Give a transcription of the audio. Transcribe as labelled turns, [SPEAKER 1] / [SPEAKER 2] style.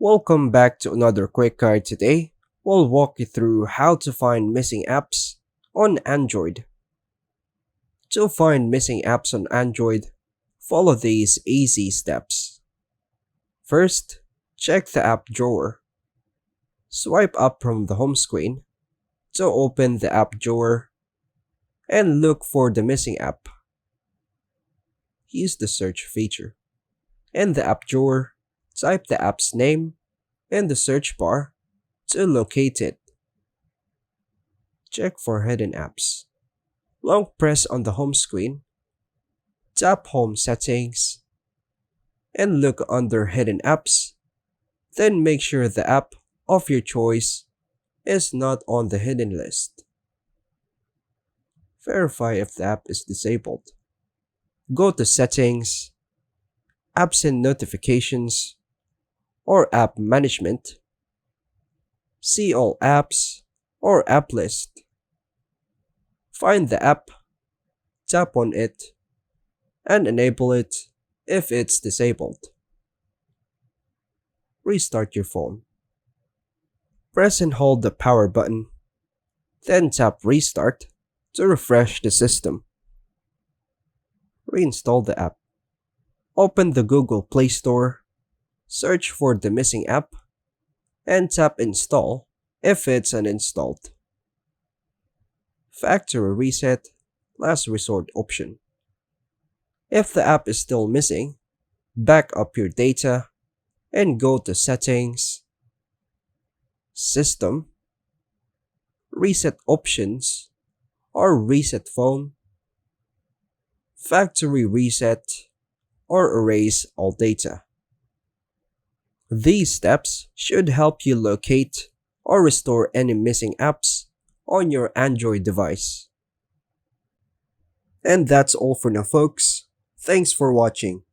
[SPEAKER 1] Welcome back to another quick guide. Today, we'll walk you through how to find missing apps on Android. To find missing apps on Android, follow these easy steps. First, check the app drawer. Swipe up from the home screen to open the app drawer and look for the missing app. Use the search feature. In the app drawer, type the app's name in the search bar to locate it. Check for hidden apps. Long press on the home screen, tap Home Settings, and look under Hidden Apps. Then make sure the app of your choice is not on the hidden list. Verify if the app is disabled. Go to Settings, Apps and Notifications, or App Management. See All Apps or App List. Find the app, tap on it, and enable it if it's disabled. Restart your phone. Press and hold the power button, then tap Restart to refresh the system. Reinstall the app. Open the Google Play Store, search for the missing app, and tap Install if it's uninstalled. Factory Reset, last resort option. If the app is still missing, back up your data and go to Settings, System, Reset Options, or Reset Phone, Factory Reset, or Erase all data. These steps should help you locate or restore any missing apps on your Android device. And that's all for now, folks. Thanks for watching.